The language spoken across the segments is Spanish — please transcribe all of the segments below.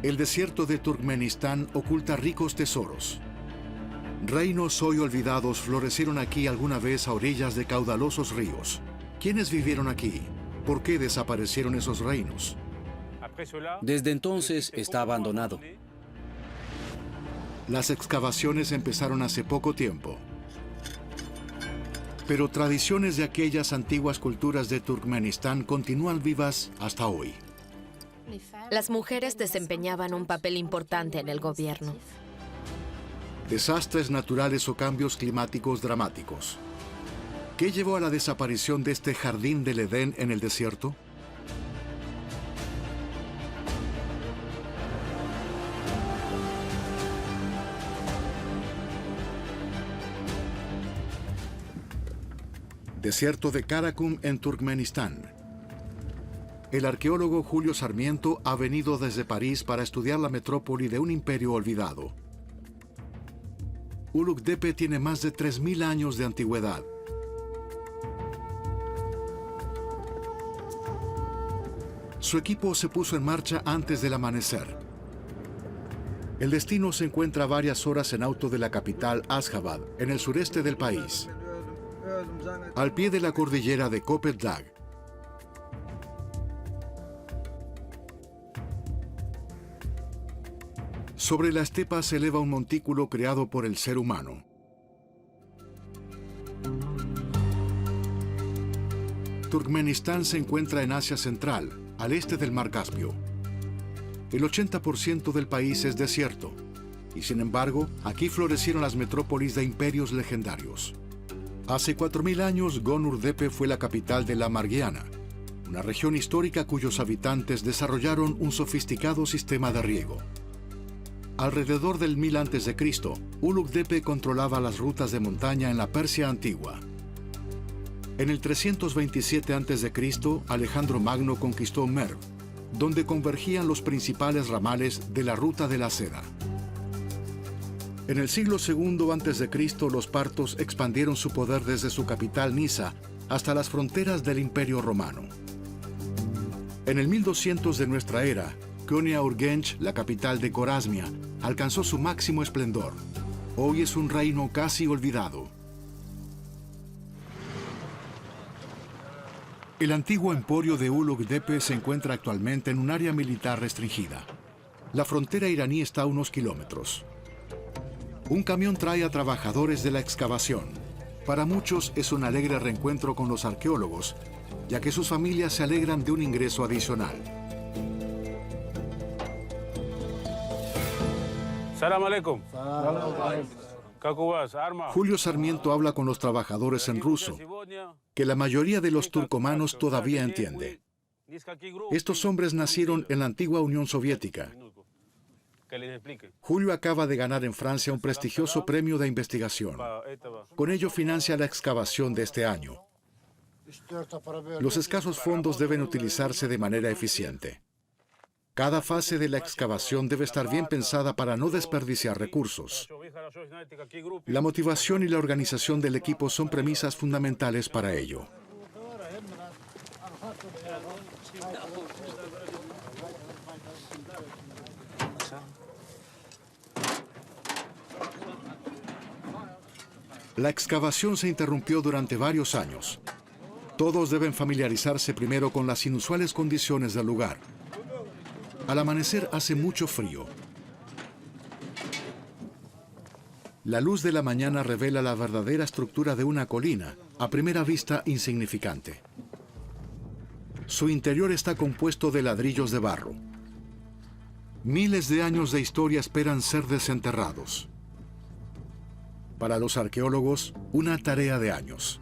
El desierto de Turkmenistán oculta ricos tesoros. Reinos hoy olvidados florecieron aquí alguna vez a orillas de caudalosos ríos. ¿Quiénes vivieron aquí? ¿Por qué desaparecieron esos reinos? Desde entonces está abandonado. Las excavaciones empezaron hace poco tiempo. Pero tradiciones de aquellas antiguas culturas de Turkmenistán continúan vivas hasta hoy. Las mujeres desempeñaban un papel importante en el gobierno. Desastres naturales o cambios climáticos dramáticos. ¿Qué llevó a la desaparición de este jardín del Edén en el desierto? Desierto de Karakum en Turkmenistán. El arqueólogo Julio Sarmiento ha venido desde París para estudiar la metrópoli de un imperio olvidado. Ulugdepe tiene más de 3000 años de antigüedad. Su equipo se puso en marcha antes del amanecer. El destino se encuentra a varias horas en auto de la capital Ashgabat, en el sureste del país, al pie de la cordillera de Kopet Dag. Sobre la estepa se eleva un montículo creado por el ser humano. Turkmenistán se encuentra en Asia Central, al este del Mar Caspio. El 80% del país es desierto, y sin embargo, aquí florecieron las metrópolis de imperios legendarios. Hace 4000 años, Gon-Urdepe fue la capital de la Margiana, una región histórica cuyos habitantes desarrollaron un sofisticado sistema de riego. Alrededor del 1000 a.C., Ulugdepe controlaba las rutas de montaña en la Persia antigua. En el 327 a.C., Alejandro Magno conquistó Merv, donde convergían los principales ramales de la Ruta de la Seda. En el siglo II a.C., los partos expandieron su poder desde su capital Nisa hasta las fronteras del Imperio Romano. En el 1200 de nuestra era, Konya-Urgench, la capital de Corasmia, alcanzó su máximo esplendor. Hoy es un reino casi olvidado. El antiguo emporio de Ulugdepe se encuentra actualmente en un área militar restringida. La frontera iraní está a unos kilómetros. Un camión trae a trabajadores de la excavación. Para muchos es un alegre reencuentro con los arqueólogos, ya que sus familias se alegran de un ingreso adicional. Salam aleikum. Julio Sarmiento habla con los trabajadores en ruso, que la mayoría de los turcomanos todavía entiende. Estos hombres nacieron en la antigua Unión Soviética. Julio acaba de ganar en Francia un prestigioso premio de investigación. Con ello financia la excavación de este año. Los escasos fondos deben utilizarse de manera eficiente. Cada fase de la excavación debe estar bien pensada para no desperdiciar recursos. La motivación y la organización del equipo son premisas fundamentales para ello. La excavación se interrumpió durante varios años. Todos deben familiarizarse primero con las inusuales condiciones del lugar. Al amanecer hace mucho frío. La luz de la mañana revela la verdadera estructura de una colina, a primera vista insignificante. Su interior está compuesto de ladrillos de barro. Miles de años de historia esperan ser desenterrados. Para los arqueólogos, una tarea de años.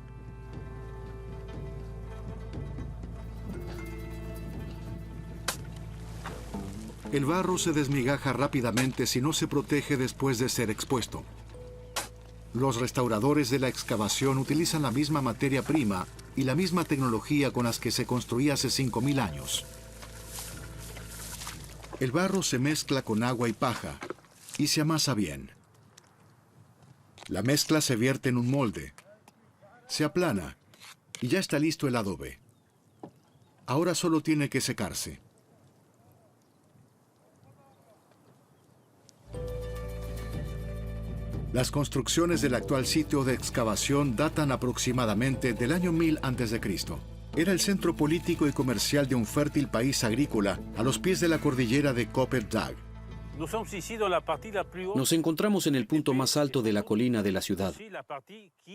El barro se desmigaja rápidamente si no se protege después de ser expuesto. Los restauradores de la excavación utilizan la misma materia prima y la misma tecnología con las que se construía hace 5000 años. El barro se mezcla con agua y paja y se amasa bien. La mezcla se vierte en un molde, se aplana y ya está listo el adobe. Ahora solo tiene que secarse. Las construcciones del actual sitio de excavación datan aproximadamente del año 1000 a.C. Era el centro político y comercial de un fértil país agrícola a los pies de la cordillera de Kopet-Dag. Nos encontramos en el punto más alto de la colina de la ciudad.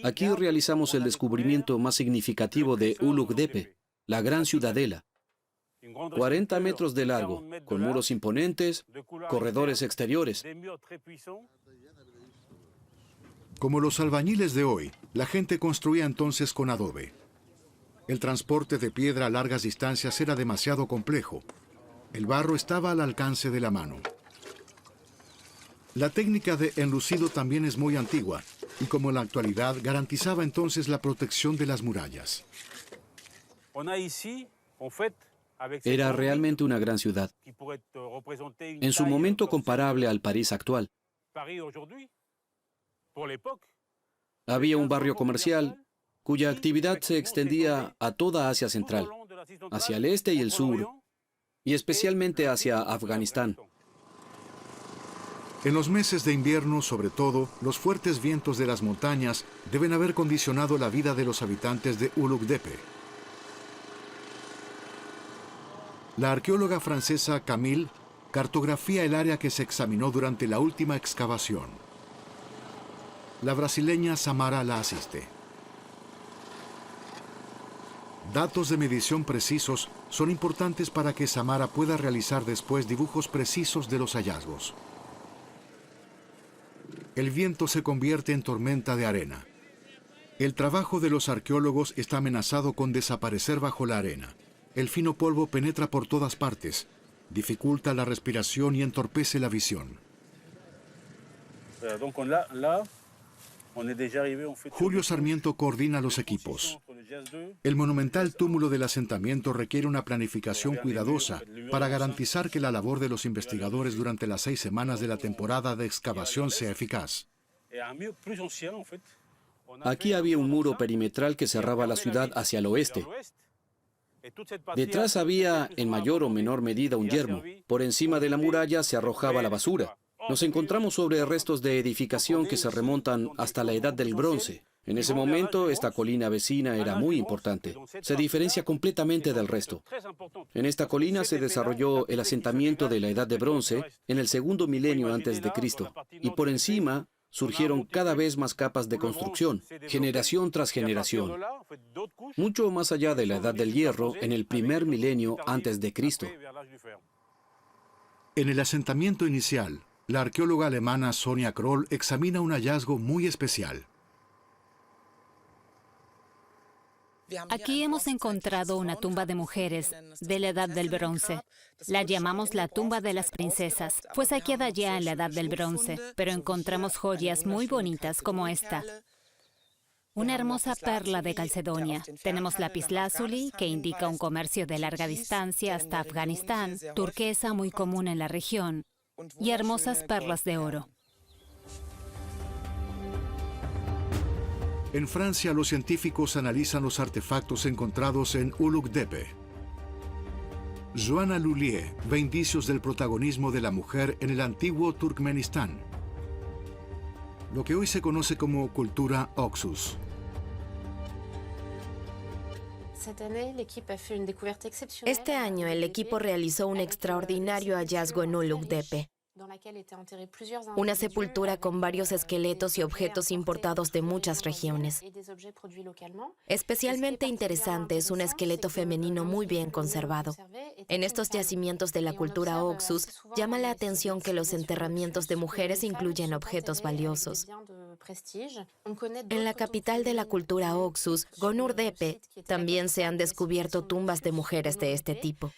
Aquí realizamos el descubrimiento más significativo de Ulugh Depe, la gran ciudadela. 40 metros de largo, con muros imponentes, corredores exteriores. Como los albañiles de hoy, la gente construía entonces con adobe. El transporte de piedra a largas distancias era demasiado complejo. El barro estaba al alcance de la mano. La técnica de enlucido también es muy antigua y, como en la actualidad, garantizaba entonces la protección de las murallas. Era realmente una gran ciudad, en su momento comparable al París actual. Había un barrio comercial cuya actividad se extendía a toda Asia Central, hacia el este y el sur, y especialmente hacia Afganistán. En los meses de invierno, sobre todo, los fuertes vientos de las montañas deben haber condicionado la vida de los habitantes de Ulugh Depe. La arqueóloga francesa Camille cartografía el área que se examinó durante la última excavación. La brasileña Samara la asiste. Datos de medición precisos son importantes para que Samara pueda realizar después dibujos precisos de los hallazgos. El viento se convierte en tormenta de arena. El trabajo de los arqueólogos está amenazado con desaparecer bajo la arena. El fino polvo penetra por todas partes, dificulta la respiración y entorpece la visión. Julio Sarmiento coordina los equipos. El monumental túmulo del asentamiento requiere una planificación cuidadosa para garantizar que la labor de los investigadores durante las 6 semanas de la temporada de excavación sea eficaz. Aquí había un muro perimetral que cerraba la ciudad hacia el oeste. Detrás había, en mayor o menor medida, un yermo. Por encima de la muralla se arrojaba la basura. Nos encontramos sobre restos de edificación que se remontan hasta la Edad del Bronce. En ese momento, esta colina vecina era muy importante. Se diferencia completamente del resto. En esta colina se desarrolló el asentamiento de la Edad de Bronce en el segundo milenio antes de Cristo. Y por encima surgieron cada vez más capas de construcción, generación tras generación. Mucho más allá de la Edad del Hierro, en el primer milenio antes de Cristo. En el asentamiento inicial, la arqueóloga alemana Sonja Kroll examina un hallazgo muy especial. Aquí hemos encontrado una tumba de mujeres de la Edad del Bronce. La llamamos la tumba de las princesas. Fue saqueada ya en la Edad del Bronce, pero encontramos joyas muy bonitas como esta. Una hermosa perla de Calcedonia. Tenemos lapislázuli, que indica un comercio de larga distancia hasta Afganistán, turquesa muy común en la región, y hermosas perlas de oro. En Francia, los científicos analizan los artefactos encontrados en Ulugh Depe. Joanna Lullier ve indicios del protagonismo de la mujer en el antiguo Turkmenistán, lo que hoy se conoce como cultura Oxus. Este año el equipo realizó un extraordinario hallazgo en Ulugh Depe. Una sepultura con varios esqueletos y objetos importados de muchas regiones. Especialmente interesante es un esqueleto femenino muy bien conservado. En estos yacimientos de la cultura Oxus, llama la atención que los enterramientos de mujeres incluyen objetos valiosos. En la capital de la cultura Oxus, Gonur Depe, también se han descubierto tumbas de mujeres de este tipo.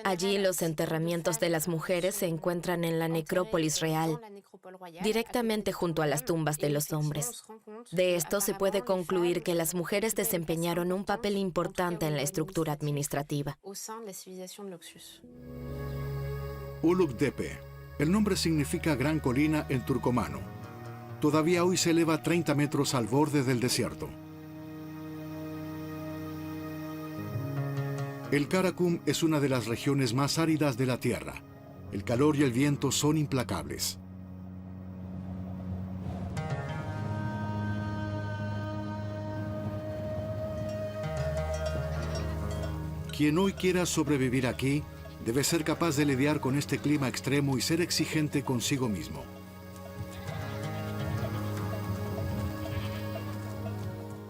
Allí los enterramientos de las mujeres se encuentran en la necrópolis real, directamente junto a las tumbas de los hombres. De esto se puede concluir que las mujeres desempeñaron un papel importante en la estructura administrativa. Ulugh Depe. El nombre significa gran colina en turcomano. Todavía hoy se eleva 30 metros al borde del desierto. El Karakum es una de las regiones más áridas de la Tierra. El calor y el viento son implacables. Quien hoy quiera sobrevivir aquí debe ser capaz de lidiar con este clima extremo y ser exigente consigo mismo.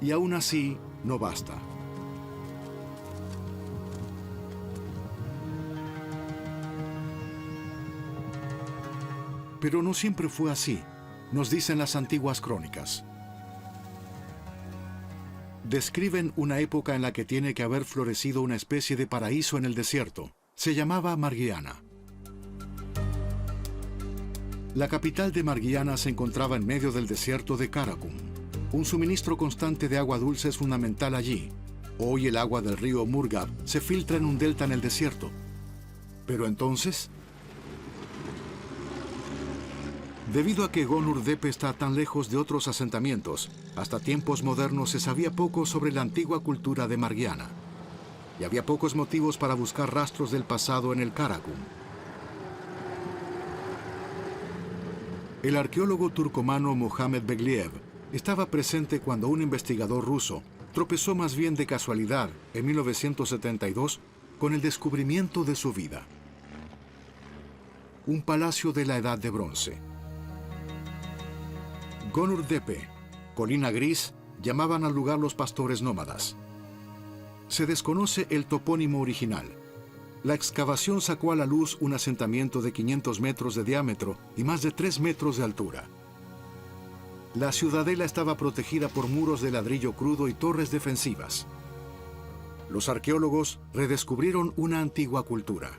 Y aún así, no basta. Pero no siempre fue así, nos dicen las antiguas crónicas. Describen una época en la que tiene que haber florecido una especie de paraíso en el desierto. Se llamaba Margiana. La capital de Margiana se encontraba en medio del desierto de Karakum. Un suministro constante de agua dulce es fundamental allí. Hoy el agua del río Murghab se filtra en un delta en el desierto. Pero entonces, debido a que Gonur-Depe está tan lejos de otros asentamientos, hasta tiempos modernos se sabía poco sobre la antigua cultura de Margiana. Y había pocos motivos para buscar rastros del pasado en el Karakum. El arqueólogo turcomano Mohamed Begliev estaba presente cuando un investigador ruso tropezó más bien de casualidad en 1972 con el descubrimiento de su vida. Un palacio de la Edad de Bronce. Gonur-Depe, colina gris, llamaban al lugar los pastores nómadas. Se desconoce el topónimo original. La excavación sacó a la luz un asentamiento de 500 metros de diámetro y más de 3 metros de altura. La ciudadela estaba protegida por muros de ladrillo crudo y torres defensivas. Los arqueólogos redescubrieron una antigua cultura.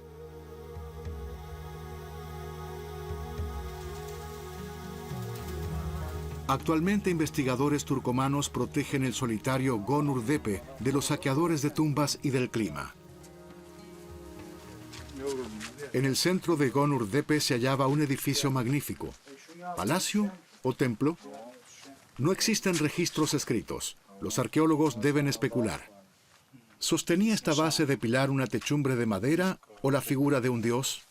Actualmente investigadores turcomanos protegen el solitario Gonur-Depe de los saqueadores de tumbas y del clima. En el centro de Gonur-Depe se hallaba un edificio magnífico. ¿Palacio o templo? No existen registros escritos. Los arqueólogos deben especular. ¿Sostenía esta base de pilar una techumbre de madera o la figura de un dios?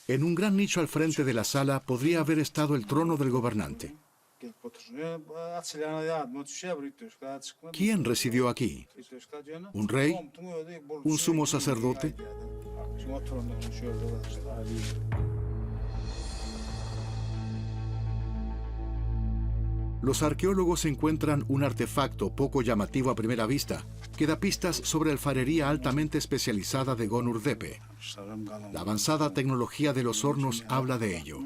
En un gran nicho al frente de la sala podría haber estado el trono del gobernante. ¿Quién residió aquí? ¿Un rey? ¿Un sumo sacerdote? Los arqueólogos encuentran un artefacto poco llamativo a primera vista, que da pistas sobre la alfarería altamente especializada de Gonur-Depe. La avanzada tecnología de los hornos habla de ello.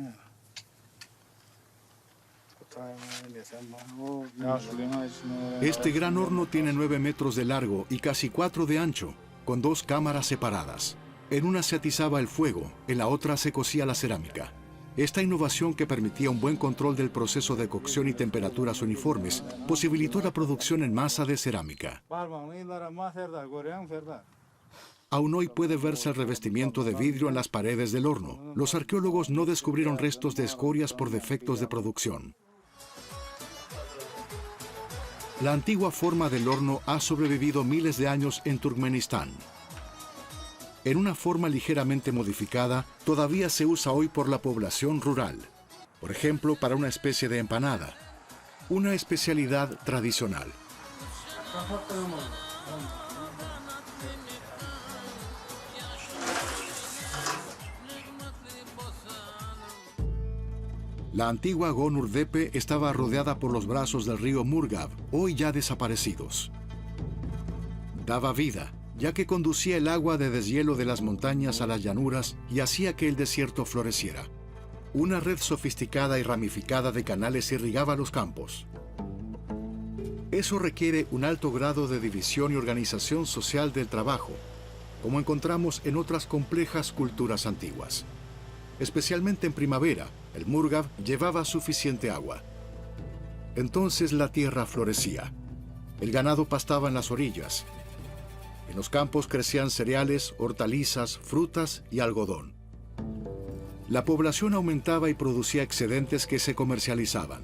Este gran horno tiene 9 metros de largo y casi 4 de ancho, con 2 cámaras separadas. En una se atizaba el fuego, en la otra se cocía la cerámica. Esta innovación, que permitía un buen control del proceso de cocción y temperaturas uniformes, posibilitó la producción en masa de cerámica. Aún hoy puede verse el revestimiento de vidrio en las paredes del horno. Los arqueólogos no descubrieron restos de escorias por defectos de producción. La antigua forma del horno ha sobrevivido miles de años en Turkmenistán. En una forma ligeramente modificada, todavía se usa hoy por la población rural. Por ejemplo, para una especie de empanada, una especialidad tradicional. La antigua Gonur-Depe estaba rodeada por los brazos del río Murghab, hoy ya desaparecidos. Daba vida, ya que conducía el agua de deshielo de las montañas a las llanuras y hacía que el desierto floreciera. Una red sofisticada y ramificada de canales irrigaba los campos. Eso requiere un alto grado de división y organización social del trabajo, como encontramos en otras complejas culturas antiguas. Especialmente en primavera, el Murghab llevaba suficiente agua. Entonces la tierra florecía. El ganado pastaba en las orillas. En los campos crecían cereales, hortalizas, frutas y algodón. La población aumentaba y producía excedentes que se comercializaban.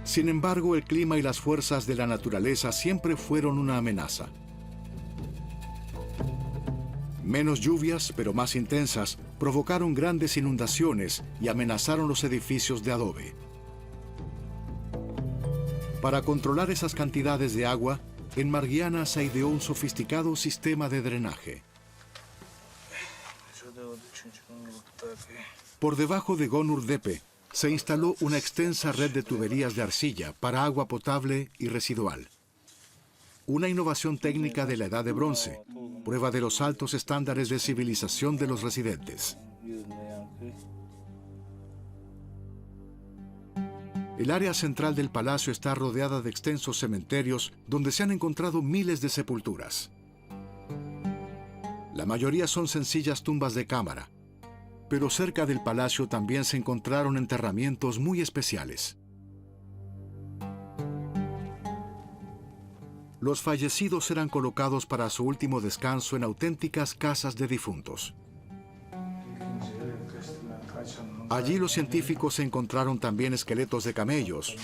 Sin embargo, el clima y las fuerzas de la naturaleza siempre fueron una amenaza. Menos lluvias, pero más intensas, provocaron grandes inundaciones y amenazaron los edificios de adobe. Para controlar esas cantidades de agua, en Margiana se ideó un sofisticado sistema de drenaje. Por debajo de Gonur Tepe se instaló una extensa red de tuberías de arcilla para agua potable y residual. Una innovación técnica de la Edad de Bronce, prueba de los altos estándares de civilización de los residentes. El área central del palacio está rodeada de extensos cementerios donde se han encontrado miles de sepulturas. La mayoría son sencillas tumbas de cámara, pero cerca del palacio también se encontraron enterramientos muy especiales. Los fallecidos eran colocados para su último descanso en auténticas casas de difuntos. Allí los científicos encontraron también esqueletos de camellos,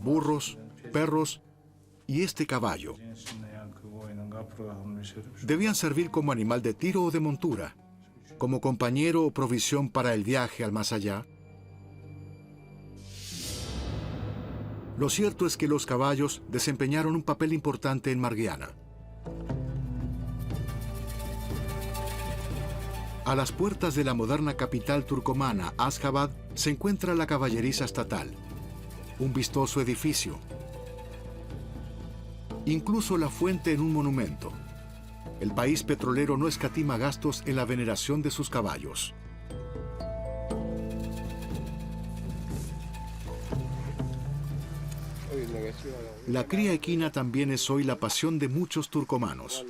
burros, perros y este caballo. Debían servir como animal de tiro o de montura, como compañero o provisión para el viaje al más allá. Lo cierto es que los caballos desempeñaron un papel importante en Margiana. A las puertas de la moderna capital turcomana, Ashgabat, se encuentra la caballeriza estatal, un vistoso edificio, incluso la fuente en un monumento. El país petrolero no escatima gastos en la veneración de sus caballos. La cría equina también es hoy la pasión de muchos turcomanos.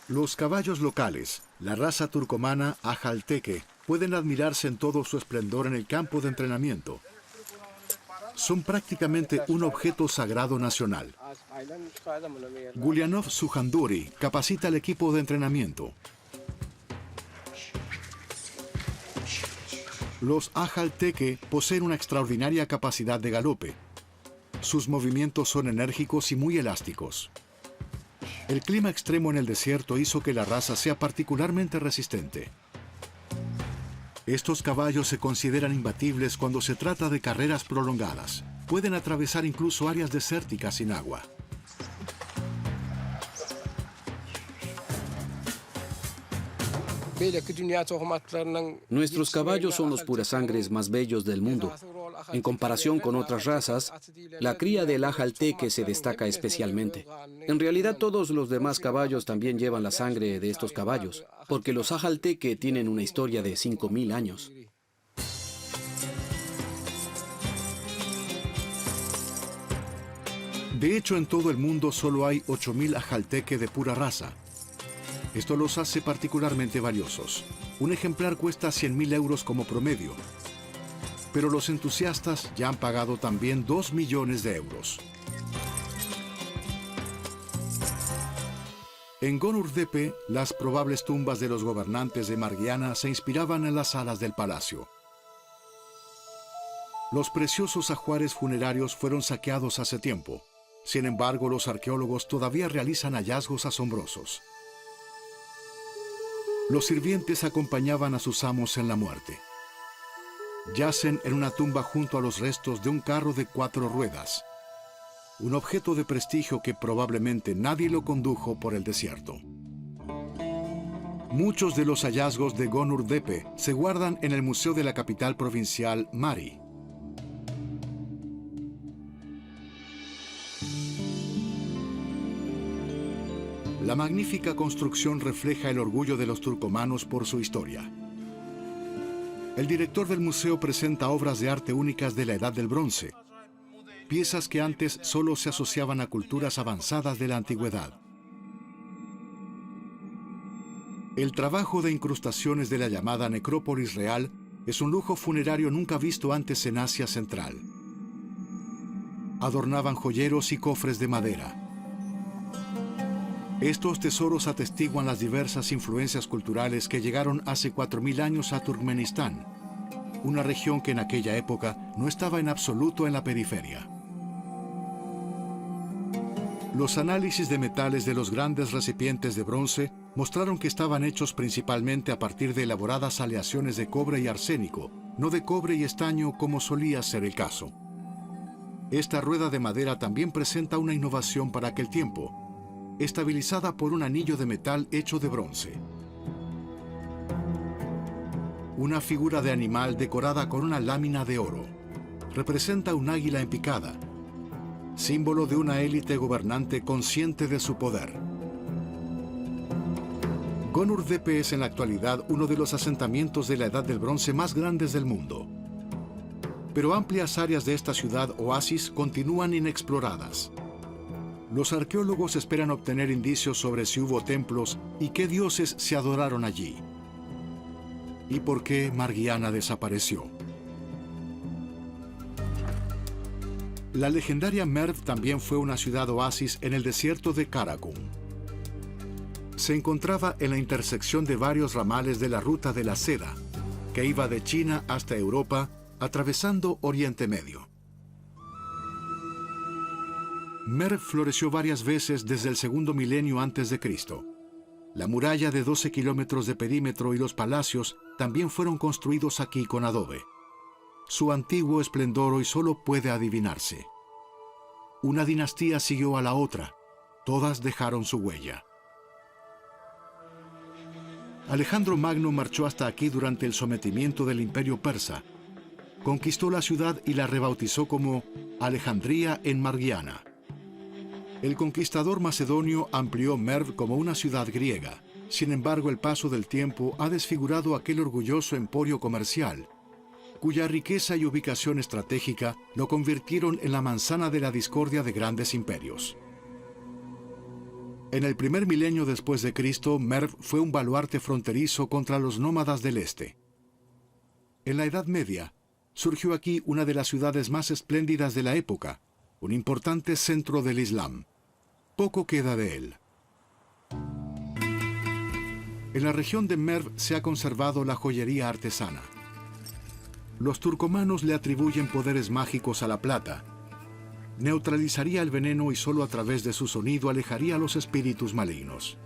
Los caballos locales, la raza turcomana Ajalteque, pueden admirarse en todo su esplendor en el campo de entrenamiento. Son prácticamente un objeto sagrado nacional. Gulianov Suhanduri capacita al equipo de entrenamiento. Los Ajalteque poseen una extraordinaria capacidad de galope. Sus movimientos son enérgicos y muy elásticos. El clima extremo en el desierto hizo que la raza sea particularmente resistente. Estos caballos se consideran imbatibles cuando se trata de carreras prolongadas. Pueden atravesar incluso áreas desérticas sin agua. Nuestros caballos son los purasangres más bellos del mundo. En comparación con otras razas, la cría del Ajalteque se destaca especialmente. En realidad, todos los demás caballos también llevan la sangre de estos caballos, porque los Ajalteque tienen una historia de 5000 años. De hecho, en todo el mundo solo hay 8000 Ajalteque de pura raza. Esto los hace particularmente valiosos. Un ejemplar cuesta 100.000 euros como promedio. Pero los entusiastas ya han pagado también 2 millones de euros. En Gonur Tepe, las probables tumbas de los gobernantes de Margiana se inspiraban en las salas del palacio. Los preciosos ajuares funerarios fueron saqueados hace tiempo. Sin embargo, los arqueólogos todavía realizan hallazgos asombrosos. Los sirvientes acompañaban a sus amos en la muerte. Yacen en una tumba junto a los restos de un carro de 4 ruedas, un objeto de prestigio que probablemente nadie lo condujo por el desierto. Muchos de los hallazgos de Gonur Tepe se guardan en el Museo de la capital provincial, Mari. La magnífica construcción refleja el orgullo de los turcomanos por su historia. El director del museo presenta obras de arte únicas de la Edad del Bronce, piezas que antes solo se asociaban a culturas avanzadas de la antigüedad. El trabajo de incrustaciones de la llamada necrópolis real es un lujo funerario nunca visto antes en Asia Central. Adornaban joyeros y cofres de madera. Estos tesoros atestiguan las diversas influencias culturales que llegaron hace 4000 años a Turkmenistán, una región que en aquella época no estaba en absoluto en la periferia. Los análisis de metales de los grandes recipientes de bronce mostraron que estaban hechos principalmente a partir de elaboradas aleaciones de cobre y arsénico, no de cobre y estaño como solía ser el caso. Esta rueda de madera también presenta una innovación para aquel tiempo, estabilizada por un anillo de metal hecho de bronce. Una figura de animal decorada con una lámina de oro. Representa un águila en picada, símbolo de una élite gobernante consciente de su poder. Gonurdepe es en la actualidad uno de los asentamientos de la Edad del Bronce más grandes del mundo. Pero amplias áreas de esta ciudad oasis continúan inexploradas. Los arqueólogos esperan obtener indicios sobre si hubo templos y qué dioses se adoraron allí. ¿Y por qué Margiana desapareció? La legendaria Merv también fue una ciudad oasis en el desierto de Karakum. Se encontraba en la intersección de varios ramales de la Ruta de la Seda, que iba de China hasta Europa, atravesando Oriente Medio. Merv floreció varias veces desde el segundo milenio antes de Cristo. La muralla de 12 kilómetros de perímetro y los palacios también fueron construidos aquí con adobe. Su antiguo esplendor hoy solo puede adivinarse. Una dinastía siguió a la otra. Todas dejaron su huella. Alejandro Magno marchó hasta aquí durante el sometimiento del Imperio Persa. Conquistó la ciudad y la rebautizó como Alejandría en Margiana. El conquistador macedonio amplió Merv como una ciudad griega. Sin embargo, el paso del tiempo ha desfigurado aquel orgulloso emporio comercial, cuya riqueza y ubicación estratégica lo convirtieron en la manzana de la discordia de grandes imperios. En el primer milenio después de Cristo, Merv fue un baluarte fronterizo contra los nómadas del este. En la Edad Media, surgió aquí una de las ciudades más espléndidas de la época, un importante centro del Islam. Poco queda de él. En la región de Merv se ha conservado la joyería artesana. Los turcomanos le atribuyen poderes mágicos a la plata. Neutralizaría el veneno y solo a través de su sonido alejaría a los espíritus malignos.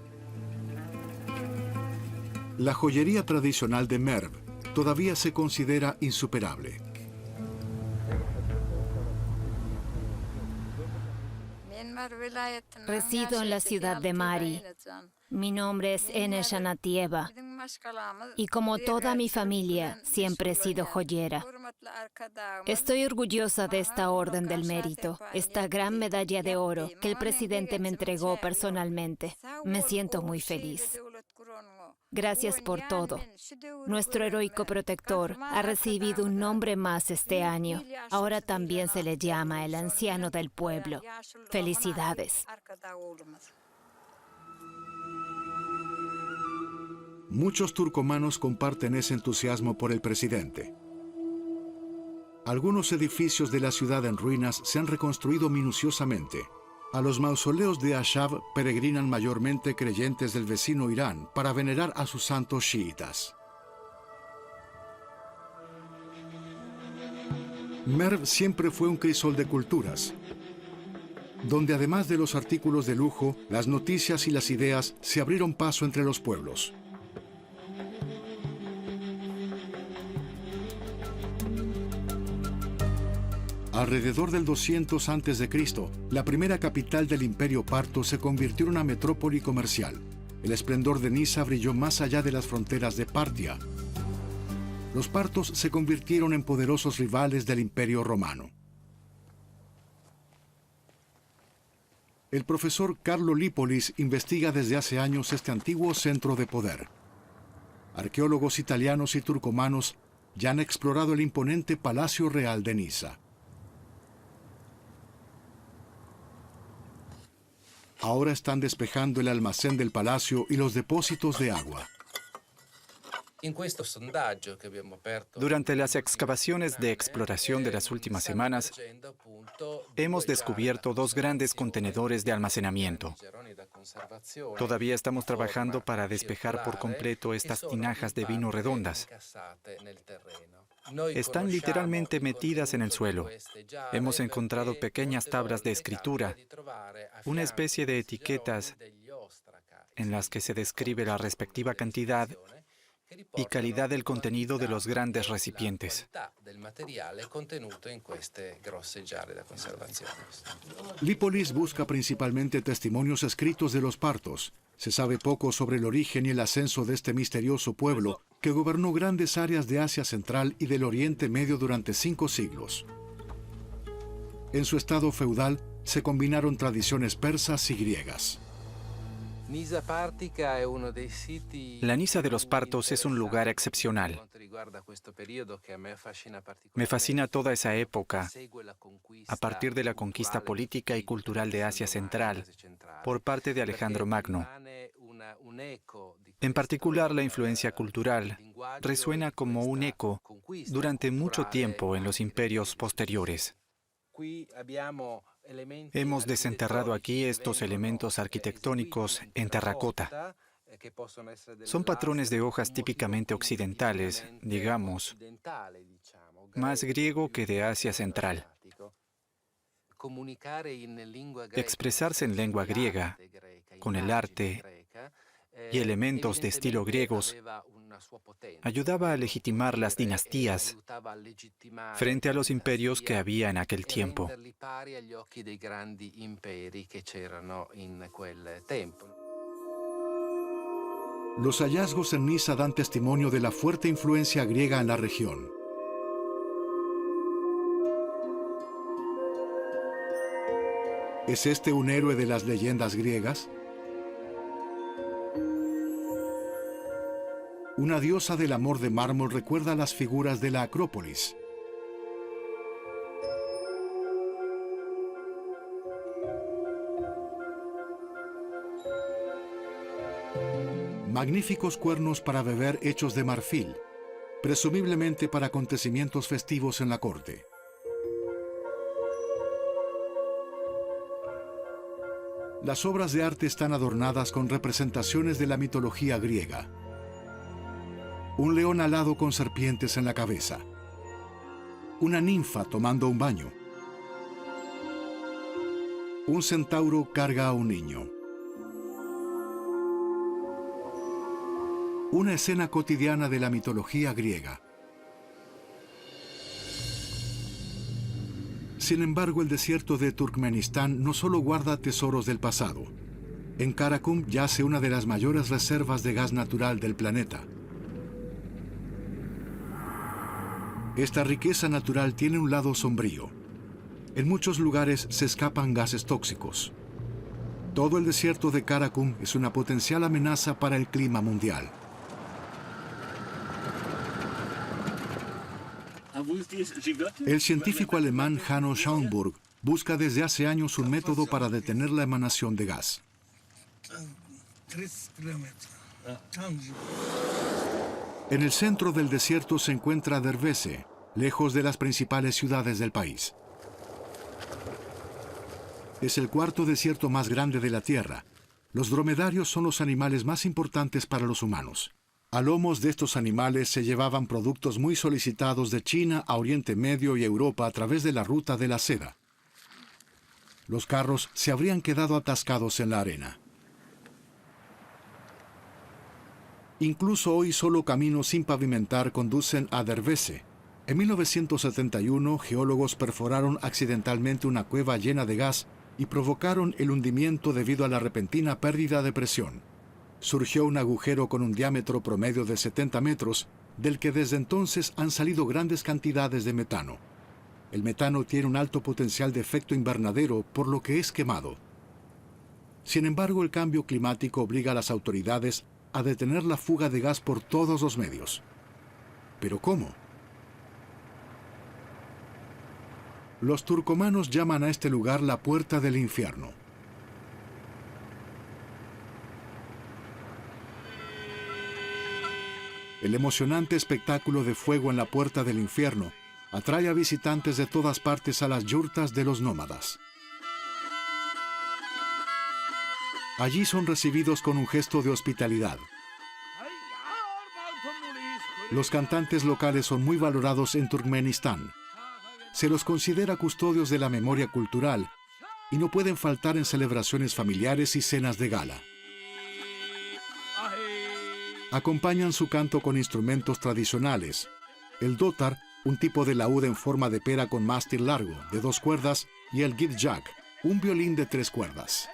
La joyería tradicional de Merv todavía se considera insuperable. Resido en la ciudad de Mari. Mi nombre es Enes Anatieva y como toda mi familia siempre he sido joyera. Estoy orgullosa de esta Orden del Mérito, esta gran medalla de oro que el presidente me entregó personalmente. Me siento muy feliz. Gracias por todo. Nuestro heroico protector ha recibido un nombre más este año. Ahora también se le llama el anciano del pueblo. Felicidades. Muchos turcomanos comparten ese entusiasmo por el presidente. Algunos edificios de la ciudad en ruinas se han reconstruido minuciosamente. A los mausoleos de Ashab peregrinan mayormente creyentes del vecino Irán para venerar a sus santos chiitas. Merv siempre fue un crisol de culturas, donde además de los artículos de lujo, las noticias y las ideas se abrieron paso entre los pueblos. Alrededor del 200 a.C., la primera capital del Imperio Parto se convirtió en una metrópoli comercial. El esplendor de Nisa brilló más allá de las fronteras de Partia. Los partos se convirtieron en poderosos rivales del Imperio Romano. El profesor Carlo Lipolis investiga desde hace años este antiguo centro de poder. Arqueólogos italianos y turcomanos ya han explorado el imponente Palacio Real de Nisa. Ahora están despejando el almacén del palacio y los depósitos de agua. Durante las excavaciones de exploración de las últimas semanas, hemos descubierto 2 grandes contenedores de almacenamiento. Todavía estamos trabajando para despejar por completo estas tinajas de vino redondas. Están literalmente metidas en el suelo. Hemos encontrado pequeñas tablas de escritura, una especie de etiquetas en las que se describe la respectiva cantidad y calidad del contenido de los grandes recipientes. Lipolis busca principalmente testimonios escritos de los partos. Se sabe poco sobre el origen y el ascenso de este misterioso pueblo que gobernó grandes áreas de Asia Central y del Oriente Medio durante 5 siglos. En su estado feudal se combinaron tradiciones persas y griegas. La Nisa de los Partos es un lugar excepcional. Me fascina toda esa época, a partir de la conquista política y cultural de Asia Central, por parte de Alejandro Magno. En particular, la influencia cultural resuena como un eco durante mucho tiempo en los imperios posteriores. Hemos desenterrado aquí estos elementos arquitectónicos en terracota. Son patrones de hojas típicamente occidentales, digamos, más griego que de Asia Central. Expresarse en lengua griega, con el arte y elementos de estilo griegos, ayudaba a legitimar las dinastías frente a los imperios que había en aquel tiempo. Los hallazgos en Nisa dan testimonio de la fuerte influencia griega en la región. ¿Es este un héroe de las leyendas griegas? Una diosa del amor de mármol recuerda las figuras de la Acrópolis. Magníficos cuernos para beber hechos de marfil, presumiblemente para acontecimientos festivos en la corte. Las obras de arte están adornadas con representaciones de la mitología griega. Un león alado con serpientes en la cabeza. Una ninfa tomando un baño. Un centauro carga a un niño. Una escena cotidiana de la mitología griega. Sin embargo, el desierto de Turkmenistán no solo guarda tesoros del pasado. En Karakum yace una de las mayores reservas de gas natural del planeta. Esta riqueza natural tiene un lado sombrío. En muchos lugares se escapan gases tóxicos. Todo el desierto de Karakum es una potencial amenaza para el clima mundial. El científico alemán Hanno Schaumburg busca desde hace años un método para detener la emanación de gas. En el centro del desierto se encuentra Derveze, lejos de las principales ciudades del país. Es el cuarto desierto más grande de la Tierra. Los dromedarios son los animales más importantes para los humanos. A lomos de estos animales se llevaban productos muy solicitados de China a Oriente Medio y Europa a través de la ruta de la seda. Los carros se habrían quedado atascados en la arena. Incluso hoy solo caminos sin pavimentar conducen a Derveze. En 1971, geólogos perforaron accidentalmente una cueva llena de gas y provocaron el hundimiento debido a la repentina pérdida de presión. Surgió un agujero con un diámetro promedio de 70 metros, del que desde entonces han salido grandes cantidades de metano. El metano tiene un alto potencial de efecto invernadero, por lo que es quemado. Sin embargo, el cambio climático obliga a las autoridades a detener la fuga de gas por todos los medios. ¿Pero cómo? Los turcomanos llaman a este lugar la Puerta del Infierno. El emocionante espectáculo de fuego en la Puerta del Infierno atrae a visitantes de todas partes a las yurtas de los nómadas. Allí son recibidos con un gesto de hospitalidad. Los cantantes locales son muy valorados en Turkmenistán. Se los considera custodios de la memoria cultural y no pueden faltar en celebraciones familiares y cenas de gala. Acompañan su canto con instrumentos tradicionales. El dótar, un tipo de laúd en forma de pera con mástil largo, de 2 cuerdas, y el gidjak, un violín de 3 cuerdas.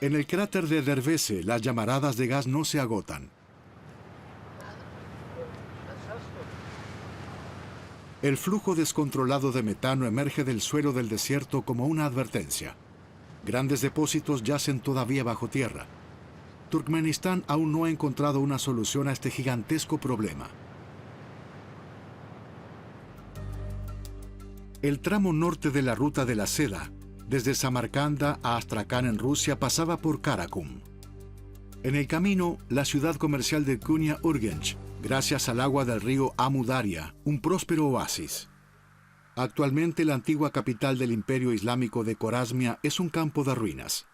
En el cráter de Dervese, las llamaradas de gas no se agotan. El flujo descontrolado de metano emerge del suelo del desierto como una advertencia. Grandes depósitos yacen todavía bajo tierra. Turkmenistán aún no ha encontrado una solución a este gigantesco problema. El tramo norte de la ruta de la seda, desde Samarcanda a Astracán en Rusia, pasaba por Karakum. En el camino, la ciudad comercial de Konya-Urgench, gracias al agua del río Amu Daria, un próspero oasis. Actualmente la antigua capital del Imperio Islámico de Corasmia es un campo de ruinas.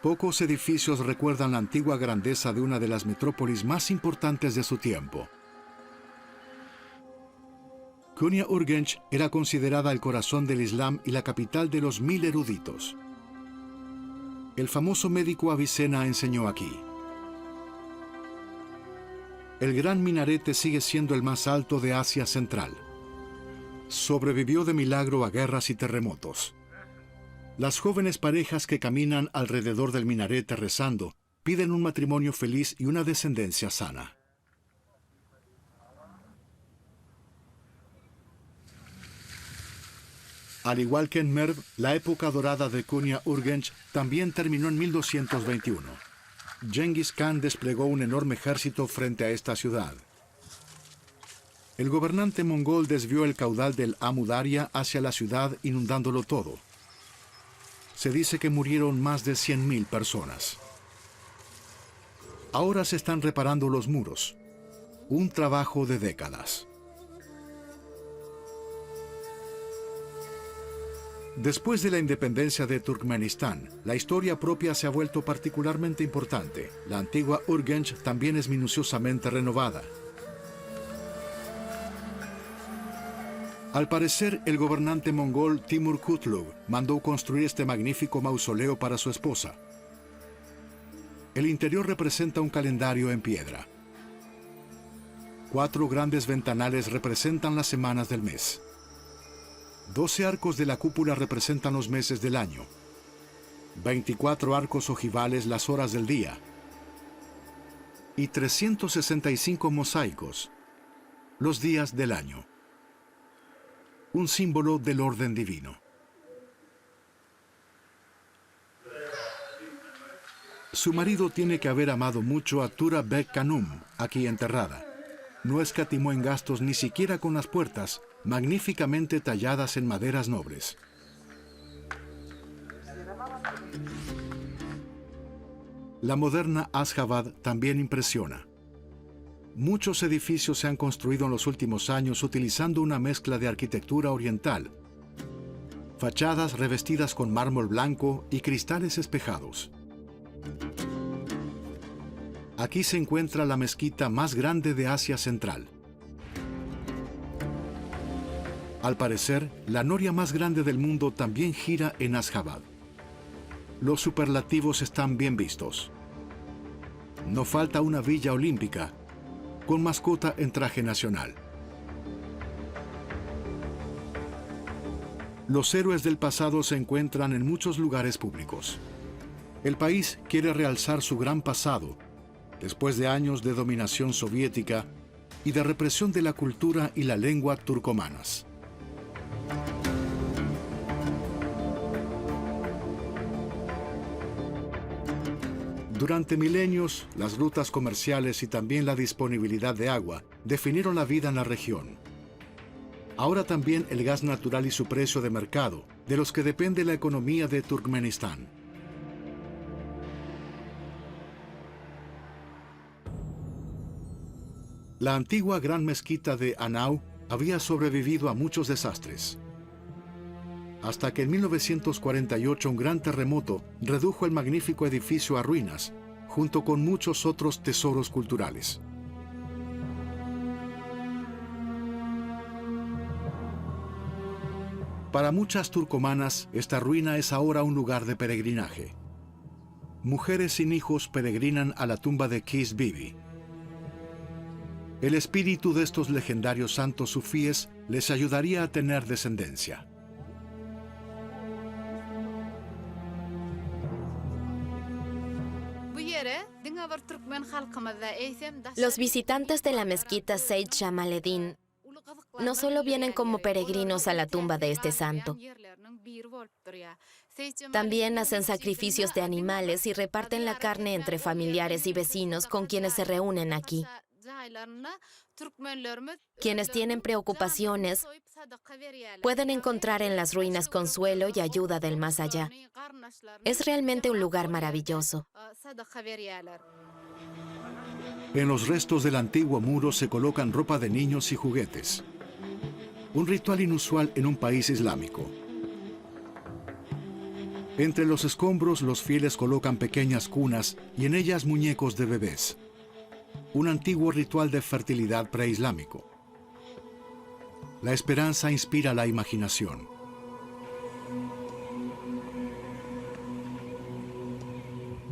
Pocos edificios recuerdan la antigua grandeza de una de las metrópolis más importantes de su tiempo. Konya-Urgench era considerada el corazón del Islam y la capital de los 1000 eruditos. El famoso médico Avicena enseñó aquí. El gran minarete sigue siendo el más alto de Asia Central. Sobrevivió de milagro a guerras y terremotos. Las jóvenes parejas que caminan alrededor del minarete rezando piden un matrimonio feliz y una descendencia sana. Al igual que en Merv, la época dorada de Konya-Urgench también terminó en 1221. Genghis Khan desplegó un enorme ejército frente a esta ciudad. El gobernante mongol desvió el caudal del Amu Daria hacia la ciudad, inundándolo todo. Se dice que murieron más de 100.000 personas. Ahora se están reparando los muros. Un trabajo de décadas. Después de la independencia de Turkmenistán, la historia propia se ha vuelto particularmente importante. La antigua Urgench también es minuciosamente renovada. Al parecer, el gobernante mongol Timur Kutlug mandó construir este magnífico mausoleo para su esposa. El interior representa un calendario en piedra. 4 grandes ventanales representan las semanas del mes. 12 arcos de la cúpula representan los meses del año. 24 arcos ojivales las horas del día. Y 365 mosaicos, los días del año. Un símbolo del orden divino. Su marido tiene que haber amado mucho a Tura Bek Khanum, aquí enterrada. No escatimó en gastos ni siquiera con las puertas, magníficamente talladas en maderas nobles. La moderna Ashgabat también impresiona. Muchos edificios se han construido en los últimos años utilizando una mezcla de arquitectura oriental, fachadas revestidas con mármol blanco y cristales espejados. Aquí se encuentra la mezquita más grande de Asia Central. Al parecer, la noria más grande del mundo también gira en Ashgabat. Los superlativos están bien vistos. No falta una villa olímpica, con mascota en traje nacional. Los héroes del pasado se encuentran en muchos lugares públicos. El país quiere realzar su gran pasado, después de años de dominación soviética y de represión de la cultura y la lengua turcomanas. Durante milenios, las rutas comerciales y también la disponibilidad de agua definieron la vida en la región. Ahora también el gas natural y su precio de mercado, de los que depende la economía de Turkmenistán. La antigua gran mezquita de Anau había sobrevivido a muchos desastres. Hasta que en 1948 un gran terremoto redujo el magnífico edificio a ruinas, junto con muchos otros tesoros culturales. Para muchas turcomanas, esta ruina es ahora un lugar de peregrinaje. Mujeres sin hijos peregrinan a la tumba de Kis Bibi. El espíritu de estos legendarios santos sufíes les ayudaría a tener descendencia. Los visitantes de la mezquita Seyd Jamaluddin no solo vienen como peregrinos a la tumba de este santo, también hacen sacrificios de animales y reparten la carne entre familiares y vecinos con quienes se reúnen aquí. Quienes tienen preocupaciones pueden encontrar en las ruinas consuelo y ayuda del más allá. Es realmente un lugar maravilloso. En los restos del antiguo muro se colocan ropa de niños y juguetes. Un ritual inusual en un país islámico. Entre los escombros, los fieles colocan pequeñas cunas y en ellas muñecos de bebés. Un antiguo ritual de fertilidad preislámico. La esperanza inspira la imaginación.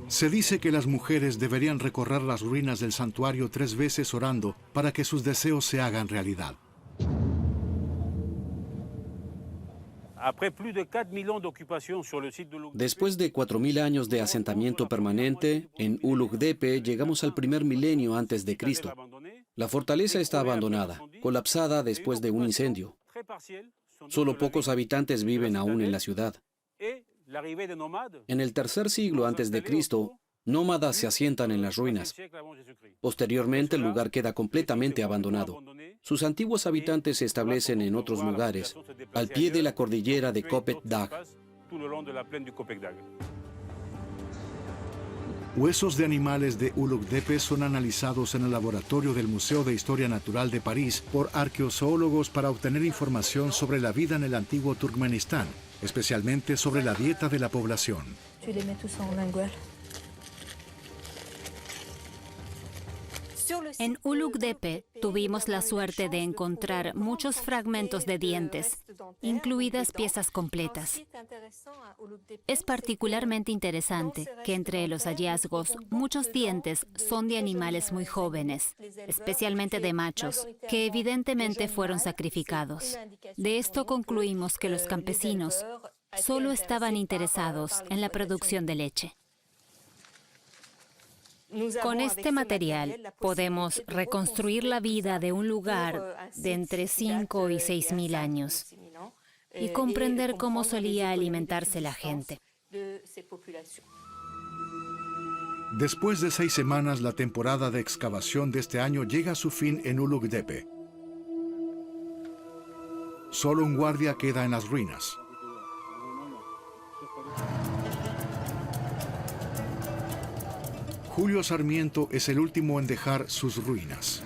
Se dice que las mujeres deberían recorrer las ruinas del santuario 3 veces orando para que sus deseos se hagan realidad. Después de 4.000 años de asentamiento permanente, en Ulugh Depe llegamos al primer milenio antes de Cristo. La fortaleza está abandonada, colapsada después de un incendio. Solo pocos habitantes viven aún en la ciudad. En el tercer siglo antes de Cristo, nómadas se asientan en las ruinas. Posteriormente, el lugar queda completamente abandonado. Sus antiguos habitantes se establecen en otros lugares, al pie de la cordillera de Kopet Dag. Huesos de animales de Ulugh Depe son analizados en el laboratorio del Museo de Historia Natural de París por arqueozoólogos para obtener información sobre la vida en el antiguo Turkmenistán, especialmente sobre la dieta de la población. En Ulugh Depe tuvimos la suerte de encontrar muchos fragmentos de dientes, incluidas piezas completas. Es particularmente interesante que entre los hallazgos muchos dientes son de animales muy jóvenes, especialmente de machos, que evidentemente fueron sacrificados. De esto concluimos que los campesinos solo estaban interesados en la producción de leche. Con este material podemos reconstruir la vida de un lugar de entre 5 y 6.000 años y comprender cómo solía alimentarse la gente. Después de 6 semanas, la temporada de excavación de este año llega a su fin en Ulugh Depe. Solo un guardia queda en las ruinas. Julio Sarmiento es el último en dejar sus ruinas.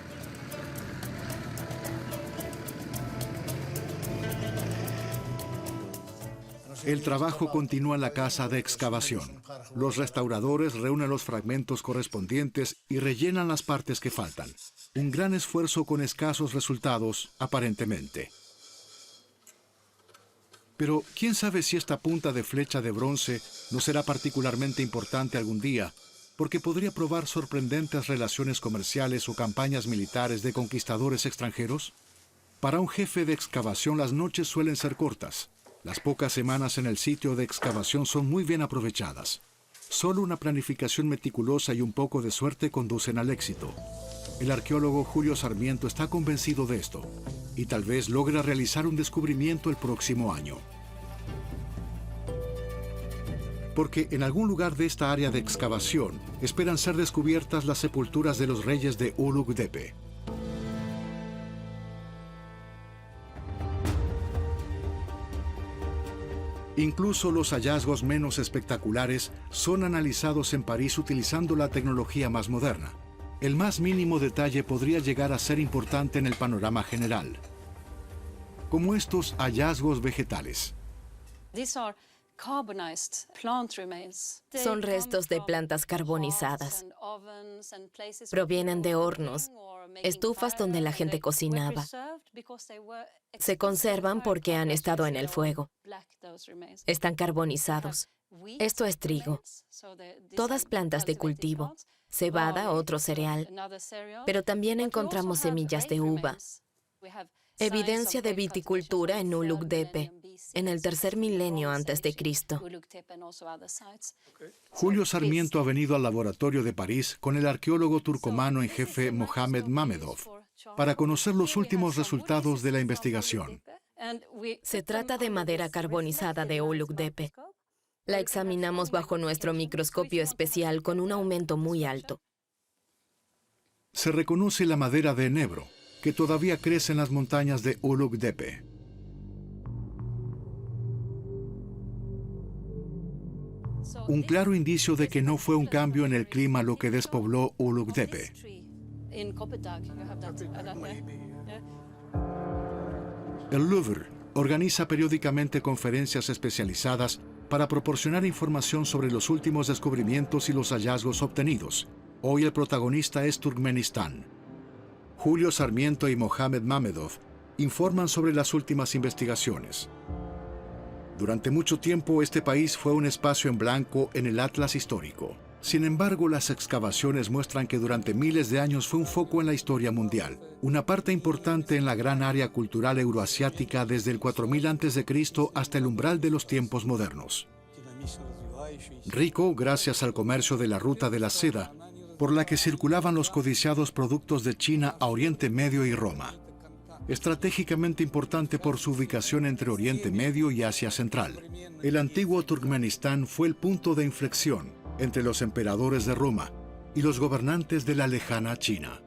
El trabajo continúa en la casa de excavación. Los restauradores reúnen los fragmentos correspondientes y rellenan las partes que faltan. Un gran esfuerzo con escasos resultados, aparentemente. Pero, ¿quién sabe si esta punta de flecha de bronce no será particularmente importante algún día? Porque podría probar sorprendentes relaciones comerciales o campañas militares de conquistadores extranjeros. Para un jefe de excavación las noches suelen ser cortas. Las pocas semanas en el sitio de excavación son muy bien aprovechadas. Solo una planificación meticulosa y un poco de suerte conducen al éxito. El arqueólogo Julio Sarmiento está convencido de esto y tal vez logre realizar un descubrimiento el próximo año. Porque en algún lugar de esta área de excavación esperan ser descubiertas las sepulturas de los reyes de Ulugh Depe. Incluso los hallazgos menos espectaculares son analizados en París utilizando la tecnología más moderna. El más mínimo detalle podría llegar a ser importante en el panorama general, como estos hallazgos vegetales. Son restos de plantas carbonizadas. Provienen de hornos, estufas donde la gente cocinaba. Se conservan porque han estado en el fuego. Están carbonizados. Esto es trigo. Todas plantas de cultivo. Cebada, otro cereal. Pero también encontramos semillas de uva. Evidencia de viticultura en Ulugdepe, en el tercer milenio antes de Cristo. Julio Sarmiento ha venido al laboratorio de París con el arqueólogo turcomano en jefe Mohamed Mamedov para conocer los últimos resultados de la investigación. Se trata de madera carbonizada de Ulugdepe. La examinamos bajo nuestro microscopio especial con un aumento muy alto. Se reconoce la madera de enebro, que todavía crece en las montañas de Ulugdepe. Un claro indicio de que no fue un cambio en el clima lo que despobló Ulugdepe. El Louvre organiza periódicamente conferencias especializadas para proporcionar información sobre los últimos descubrimientos y los hallazgos obtenidos. Hoy el protagonista es Turkmenistán. Julio Sarmiento y Mohamed Mamedov informan sobre las últimas investigaciones. Durante mucho tiempo este país fue un espacio en blanco en el atlas histórico. Sin embargo, las excavaciones muestran que durante miles de años fue un foco en la historia mundial, una parte importante en la gran área cultural euroasiática desde el 4000 a.C. hasta el umbral de los tiempos modernos. Rico gracias al comercio de la ruta de la seda, por la que circulaban los codiciados productos de China a Oriente Medio y Roma. Estratégicamente importante por su ubicación entre Oriente Medio y Asia Central. El antiguo Turkmenistán fue el punto de inflexión entre los emperadores de Roma y los gobernantes de la lejana China.